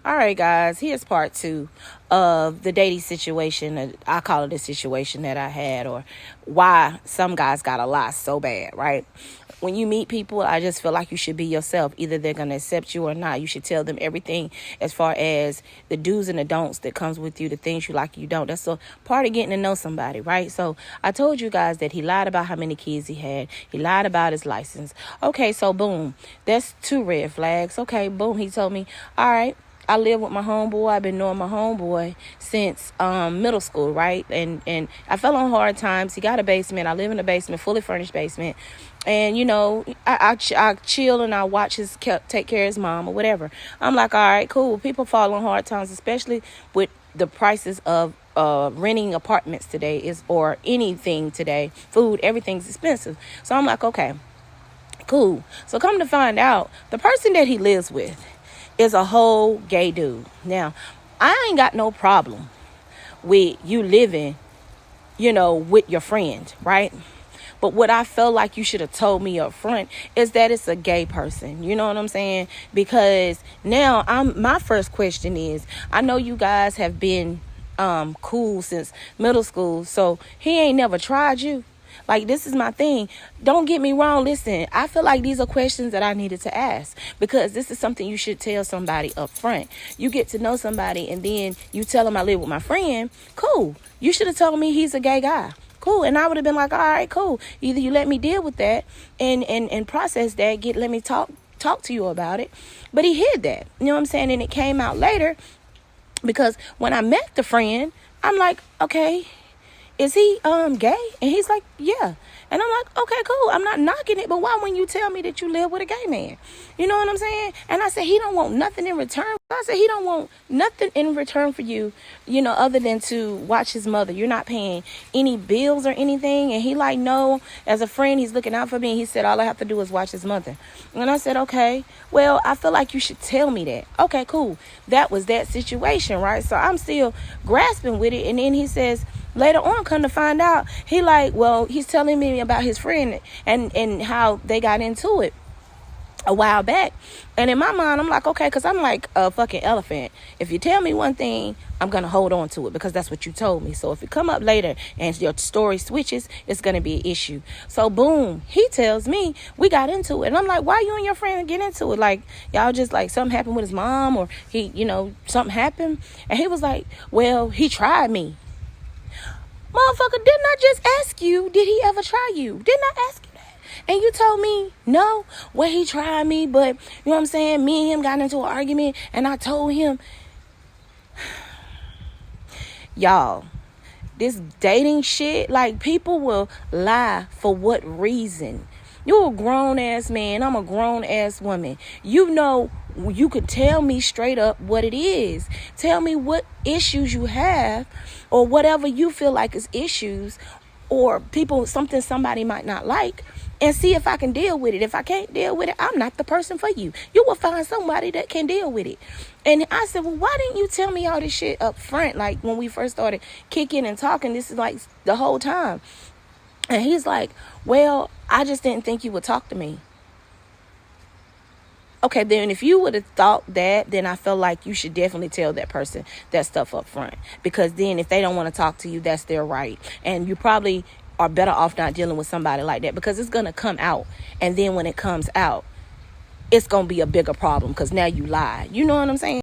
All right, guys, here's part two of the dating situation. I call it a situation that I had, or why some guys gotta lie so bad, right? When you meet people, I just feel like you should be yourself. Either they're going to accept you or not. You should tell them everything as far as the do's and the don'ts that comes with you, the things you like, you don't. That's a part of getting to know somebody, right? So I told you guys that he lied about how many kids he had. He lied about his license. Okay, so boom. That's two red flags. Okay, boom. He told me, all right, I live with my homeboy. I've been knowing my homeboy since middle school, right? And I fell on hard times. He got a basement. I live in a basement, fully furnished basement. And, you know, I chill and I watch take care of his mom or whatever. I'm like, all right, cool. People fall on hard times, especially with the prices of renting apartments today or anything today. Food, everything's expensive. So I'm like, okay, cool. So come to find out, the person that he lives with is a whole gay dude. Now, I ain't got no problem with you living, with your friend, right? But what I felt like you should have told me up front is that it's a gay person. You know what I'm saying? Because now my first question is, I know you guys have been cool since middle school, so he ain't never tried you. Like, this is my thing. Don't get me wrong. Listen, I feel like these are questions that I needed to ask, because this is something you should tell somebody up front. You get to know somebody and then you tell them I live with my friend. Cool. You should have told me he's a gay guy. Cool. And I would have been like, all right, cool. Either you let me deal with that and process that. Let me talk to you about it. But he hid that. You know what I'm saying? And it came out later, because when I met the friend, I'm like, okay, is he gay? And he's like, yeah. And I'm like, okay, cool. I'm not knocking it, but why when you tell me that you live with a gay man? You know what I'm saying? And I said, he don't want nothing in return. I said, he don't want nothing in return for you, other than to watch his mother. You're not paying any bills or anything. And he like, no, as a friend, he's looking out for me. And he said, all I have to do is watch his mother. And I said, okay, well, I feel like you should tell me that. Okay, cool. That was that situation, right? So I'm still grasping with it. And then he says, later on, come to find out, he like, well, he's telling me about his friend and how they got into it a while back. And in my mind, I'm like, okay, because I'm like a fucking elephant. If you tell me one thing, I'm going to hold on to it because that's what you told me. So if it come up later and your story switches, it's going to be an issue. So boom, he tells me we got into it. And I'm like, why you and your friend get into it? Like, y'all just like something happened with his mom, or he, something happened. And he was like, well, he tried me. Motherfucker, didn't I just ask you, did he ever try you? Didn't I ask you that? And you told me, no. Well, he tried me, but, you know what I'm saying? Me and him got into an argument, and I told him. Y'all, this dating shit, like, people will lie for what reason? You're a grown-ass man. I'm a grown-ass woman. You could tell me straight up what it is. Tell me what issues you have, or whatever you feel like is issues, or something somebody might not like, and see if I can deal with it. If I can't deal with it, I'm not the person for you. You will find somebody that can deal with it. And I said, well, why didn't you tell me all this shit up front? Like, when we first started kicking and talking, this is like the whole time. And he's like, well, I just didn't think you would talk to me. Okay, then if you would have thought that, then I feel like you should definitely tell that person that stuff up front. Because then if they don't want to talk to you, that's their right. And you probably are better off not dealing with somebody like that, because it's going to come out. And then when it comes out, it's going to be a bigger problem because now you lied. You know what I'm saying?